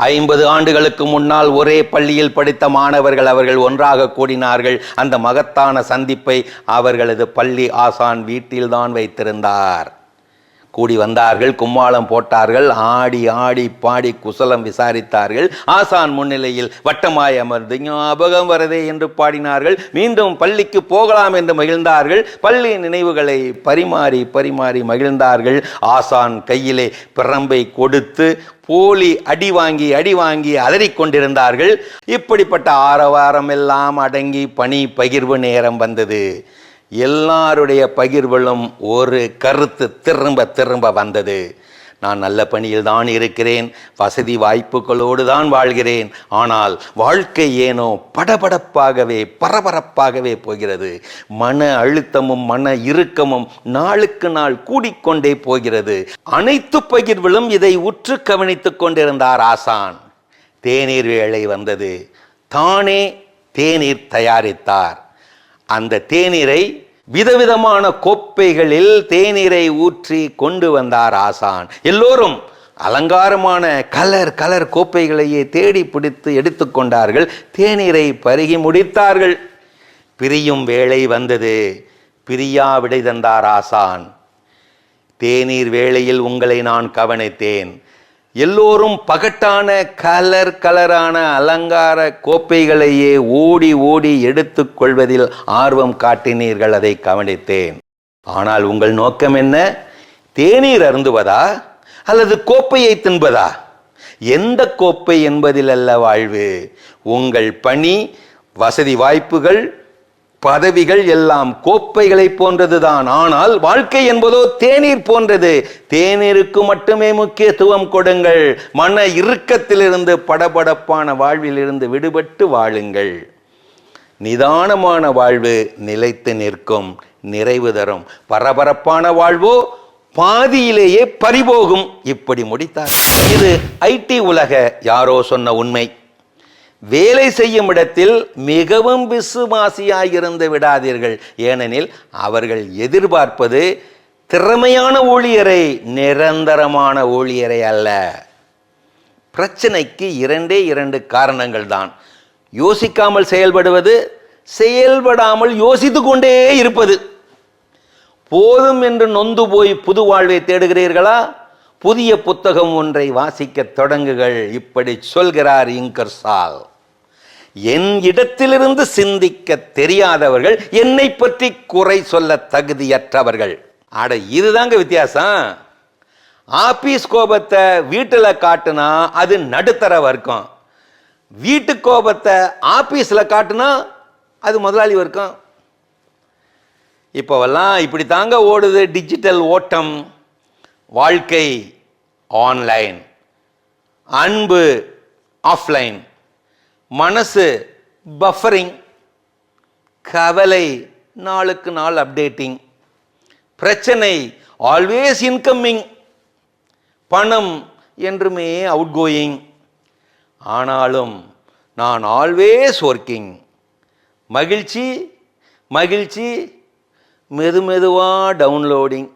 50 ஆண்டுகளுக்கு முன்னால் ஒரே பள்ளியில் படித்த மாணவர்கள் அவர்கள் ஒன்றாக கூடினார்கள். அந்த மகத்தான சந்திப்பை அவர்களது பள்ளி ஆசான் வீட்டில்தான் வைத்திருந்தார். கூடி வந்தார்கள், கும்மாளம் போட்டார்கள், ஆடி ஆடி பாடி குசலம் விசாரித்தார்கள். ஆசான் முன்னிலையில் வட்டமாய் அமர்ந்து ஞாபகம் வரதே என்று பாடினார்கள். மீண்டும் பள்ளிக்கு போகலாம் என்று மகிழ்ந்தார்கள். பள்ளி நினைவுகளை பரிமாறி பரிமாறி மகிழ்ந்தார்கள். ஆசான் கையிலே பிரம்பை கொடுத்து போலி அடி வாங்கி அலறிக்கொண்டிருந்தார்கள். இப்படிப்பட்ட ஆரவாரம் எல்லாம் அடங்கி பணி பகிர்வு நேரம் வந்தது. எல்லாருடைய பகிர்வுகளும் ஒரு கருத்து திரும்ப வந்தது. நான் நல்ல பணியில் தான் இருக்கிறேன், வசதி வாய்ப்புகளோடு தான் வாழ்கிறேன். ஆனால் வாழ்க்கை ஏனோ படபடப்பாகவே பரபரப்பாகவே போகிறது. மன அழுத்தமும் மன இறுக்கமும் நாளுக்கு நாள் கூடிக்கொண்டே போகிறது. அனைத்து பகிர்விலும் இதை உற்று கவனித்துக் கொண்டிருந்தார் ஆசான். தேநீர் வேளை வந்தது. தானே தேநீர் தயாரித்தார். அந்த தேநீரை விதவிதமான கோப்பைகளில் தேநீரை ஊற்றி கொண்டு வந்தார் ஆசான். எல்லோரும் அலங்காரமான கலர் கோப்பைகளையே தேடி பிடித்து எடுத்துக்கொண்டார்கள். தேநீரை பருகி முடித்தார்கள். பிரியும் வேளை வந்தது. பிரியா விடை தந்தார் ஆசான். தேநீர் வேளையில் உங்களை நான் கவனித்தேன். எல்லோரும் பகட்டான கலரான அலங்கார கோப்பைகளையே ஓடி எடுத்துக்கொள்வதில் ஆர்வம் காட்டினீர்கள், அதை கவனித்தேன். ஆனால் உங்கள் நோக்கம் என்ன? தேநீர் அருந்துவதா அல்லது கோப்பையை தின்பதா? எந்த கோப்பை என்பதில் அல்ல வாழ்வு. உங்கள் பணி, வசதி வாய்ப்புகள், பதவிகள் எல்லாம் கோப்பைகளை போன்றதுதான். ஆனால் வாழ்க்கை என்பதோ தேநீர் போன்றது. தேநீருக்கு மட்டுமே முக்கியத்துவம் கொடுங்கள். மன இறுக்கத்திலிருந்து படபடப்பான வாழ்விலிருந்து விடுபட்டு வாழுங்கள். நிதானமான வாழ்வு நிலைத்து நிற்கும், நிறைவு தரும். பரபரப்பான வாழ்வோ பாதியிலேயே பறிபோகும். இப்படி முடித்தார். இது ஐடி உலக யாரோ சொன்ன உண்மை. வேலை செய்யும் இடத்தில் மிகவும் விசுவாசியாயிருந்து விடாதீர்கள். ஏனெனில் அவர்கள் எதிர்பார்ப்பது திறமையான ஊழியரை, நிரந்தரமான ஊழியரை அல்ல. பிரச்சனைக்கு 2 காரணங்கள் தான். யோசிக்காமல் செயல்படுவது, செயல்படாமல் யோசித்து கொண்டே இருப்பது. போதும் என்று நொந்து போய் புது வாழ்வை தேடுகிறீர்களா? புதிய புத்தகம் ஒன்றை வாசிக்க தொடங்குகள். இப்படி சொல்கிறார் இங்கர்சால். என் இடத்திலிருந்து சிந்திக்க தெரியாதவர்கள், என்னை பற்றி குறை சொல்ல தகுதியற்றவர்கள். அட, இதுதாங்க வித்தியாசம். ஆபீஸ் கோபத்தை வீட்டில் காட்டுனா அது நடுத்தர வர்க்கம். வீட்டு கோபத்தை ஆபீஸ்ல காட்டுனா அது முதலாளி வர்க்கம். இப்போவெல்லாம் இப்படி தாங்க ஓடுது டிஜிட்டல் ஓட்டம். வாழ்க்கை ஆன்லைன், அன்பு ஆஃப்லைன், மனசு பஃபரிங், கவலை நாளுக்கு நாள் அப்டேட்டிங், பிரச்சனை ஆல்வேஸ் இன்கமிங், பணம் என்றுமே அவுட் கோயிங். ஆனாலும் நான் ஆல்வேஸ் ஒர்க்கிங். மகிழ்ச்சி மெதுவா டவுன்லோடிங்.